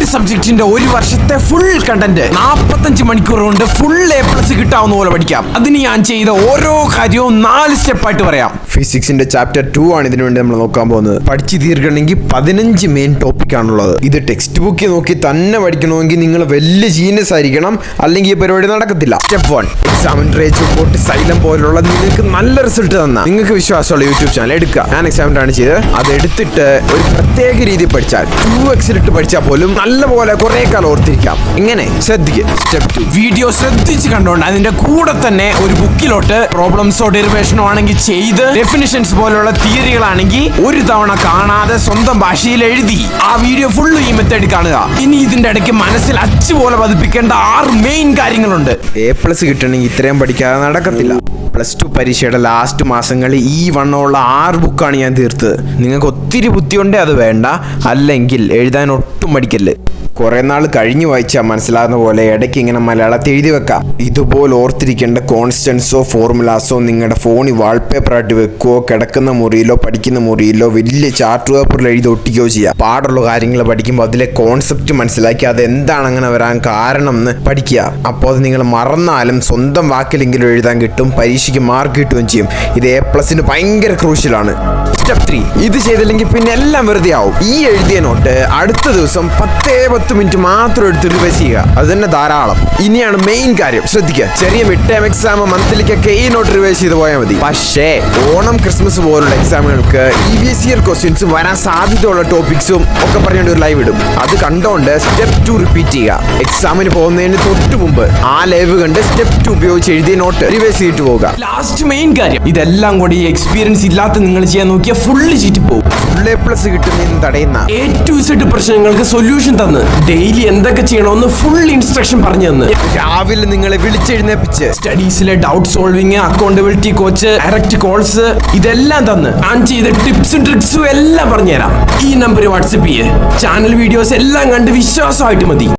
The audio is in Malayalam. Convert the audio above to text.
ഒരു സബ്ജക്റ്റിന്റെ ഒരു വർഷത്തെ ഫുൾ കണ്ടന്റ് 45 മണിക്കൂർ കൊണ്ട് ഫുൾ A+ കിട്ടാവുന്ന പോലെ പഠിക്കാം. അതിന് ഞാൻ ചെയ്ത ഓരോ കാര്യവും 4 സ്റ്റെപ്പായിട്ട് പറയാം. ഫിസിക്സിന്റെ ചാപ്റ്റർ 2 ആണ് ഇതിനു വേണ്ടി നമ്മൾ നോക്കാൻ പോകുന്നത്. പഠിച്ചു തീർക്കണമെങ്കിൽ 15 മെയിൻ ടോപ്പിക് ആണുള്ളത്. ഇത് ടെക്സ്റ്റ് ബുക്കിൽ നോക്കി തന്നെ പഠിക്കണമെങ്കിൽ നിങ്ങൾ വലിയ ജീനിയസ് ആയിരിക്കണം, അല്ലെങ്കിൽ ഈ പരിപാടി നടക്കത്തില്ല. സ്റ്റെപ്പ് 1, എക്സാമിനർ റിപ്പോർട്ട് സൈലം പോലുള്ള നിങ്ങൾക്ക് നല്ല റിസൾട്ട് തന്ന നിങ്ങൾക്ക് വിശ്വാസമുള്ള യൂട്യൂബ് ചാനൽ എടുക്കുക. ഞാൻ എക്സാമിനർ ആണ് ചെയ്തത്. അത് എടുത്തിട്ട് ഒരു പ്രത്യേക രീതി പഠിച്ചാൽ 2x ഇട്ട് പഠിച്ചാൽ പോലും നല്ലപോലെ കുറെ കാലം ഓർത്തിരിക്കാം. ഇങ്ങനെ ശ്രദ്ധിക്കുക. സ്റ്റെപ്പ് 2, വീഡിയോ ശ്രദ്ധിച്ച് കണ്ടോണ്ട് അതിന്റെ കൂടെ തന്നെ ഒരു ബുക്കിലോട്ട് പ്രോബ്ലംസോ ഡെറിവേഷനോ ആണെങ്കിൽ ചെയ്ത് ഡെഫിനിഷൻസ് പോലുള്ള തിയറികളാണെങ്കിൽ ഒരു തവണ കാണാതെ സ്വന്തം ഭാഷയിൽ എഴുതി ആ വീഡിയോ ഫുള്ള് ഈ മെത്തേഡ് കാണുക. ഇനി ഇതിന്റെ ഇടയ്ക്ക് മനസ്സിൽ അച്ചുപോലെ പതിപ്പിക്കേണ്ട 6 മെയിൻ കാര്യങ്ങളുണ്ട്. A+ കിട്ടണമെങ്കിൽ ഇത്രയും പഠിക്കാതെ നടക്കത്തില്ല. +2 പരീക്ഷയുടെ ലാസ്റ്റ് മാസങ്ങളിൽ ഈ വണ്ണമുള്ള 6 ബുക്കാണ് ഞാൻ തീർത്തത്. നിങ്ങൾക്ക് ഒത്തിരി ബുദ്ധിയുണ്ടേ അത് വേണ്ട, അല്ലെങ്കിൽ എഴുതാൻ ഒട്ടും മടിക്കല്ല്. കുറെ നാൾ കഴിഞ്ഞു വായിച്ചാൽ മനസ്സിലാകുന്ന പോലെ ഇടയ്ക്ക് ഇങ്ങനെ മലയാളത്തിൽ എഴുതി വെക്കാം. ഇതുപോലെ ഓർത്തിരിക്കേണ്ട കോൺസ്റ്റൻസോ ഫോർമുലാസോ നിങ്ങളുടെ ഫോണിൽ വാൾപേപ്പറായിട്ട് വെക്കുകയോ കിടക്കുന്ന മുറിയിലോ പഠിക്കുന്ന മുറിയിലോ വലിയ ചാർട്ട് പേപ്പറിൽ എഴുതി ഒട്ടിക്കുകയോ ചെയ്യാം. പാടുള്ള കാര്യങ്ങൾ പഠിക്കുമ്പോൾ അതിലെ കോൺസെപ്റ്റ് മനസ്സിലാക്കി അത് എന്താണ് അങ്ങനെ വരാൻ കാരണം എന്ന് പഠിക്കുക. അപ്പോൾ അത് നിങ്ങൾ മറന്നാലും സ്വന്തം വാക്കിലെങ്കിലും എഴുതാൻ കിട്ടും, പരീക്ഷയ്ക്ക് മാർക്ക് കിട്ടുകയും ചെയ്യും. ഇത് A+ന് ഭയങ്കര ക്രൂഷ്യലാണ്. സ്റ്റെപ്പ് 3, ഇത് ചെയ്തില്ലെങ്കിൽ പിന്നെ എല്ലാം വെറുതെ ആവും. ഈ എഴുതിയ നോട്ട് അടുത്ത ദിവസം 10 മിനിറ്റ് മാത്രം എടുത്ത് റിവൈസ് ചെയ്യുക. അത് തന്നെ ധാരാളം. ഇനിയാണ് മെയിൻ കാര്യം, ശ്രദ്ധിക്കുക. ചെറിയ മിഡ് ടൈം എക്സാം മന്ത്ലിക്കൊക്കെ ഈ നോട്ട് റിവൈസ് ചെയ്ത് പോയാൽ മതി. പക്ഷേ ഓണം ക്രിസ്മസ് പോലുള്ള എക്സാമുകൾക്ക് EVS ഇയർ ക്വസ്റ്റ്യൻസും വരാൻ സാധ്യതയുള്ള ടോപ്പിക്സും ഒക്കെ പറഞ്ഞുകൊണ്ട് ഒരു ലൈവ് ഇടും. അത് കണ്ടോണ്ട് സ്റ്റെപ്പ് 2 റിപ്പീറ്റ് ചെയ്യുക. എക്സാമിന് പോകുന്നതിന് തൊട്ട് മുമ്പ് ആ ലൈവ് കണ്ട് സ്റ്റെപ്പ് 2 ഉപയോഗിച്ച് എഴുതിയ നോട്ട് റിവൈസ് ചെയ്തിട്ട് പോകുക. ലാസ്റ്റ് മെയിൻ കാര്യം, ഇതെല്ലാം കൂടി എക്സ്പീരിയൻസ് ഇല്ലാത്ത നിങ്ങൾ ചെയ്യാൻ നോക്കിയാൽ ഫുള്ള് ചീറ്റി പോകും. ഫുൾ A+ കിട്ടുന്നതിന് തടയുന്ന A to Z പ്രശ്നങ്ങൾക്ക് സൊല്യൂഷൻ തന്ന് ഡെയിലി എന്തൊക്കെ ചെയ്യണമെന്ന് ഫുൾ ഇൻസ്ട്രക്ഷൻ പറഞ്ഞു തന്ന് രാവിലെ നിങ്ങളെ വിളിച്ചെഴുന്നേപ്പിച്ച് സ്റ്റഡീസിലെ doubt solving, accountability coach, direct calls ഇതെല്ലാം തന്ന് ഞാൻ ചെയ്ത ടിപ്സും ട്രിക്സും എല്ലാം പറഞ്ഞുതരാം. ഈ നമ്പർ വാട്സപ്പ് ചെയ്യേ. ചാനൽ വീഡിയോസ് എല്ലാം കണ്ട് വിശ്വാസമായിട്ട് മതി.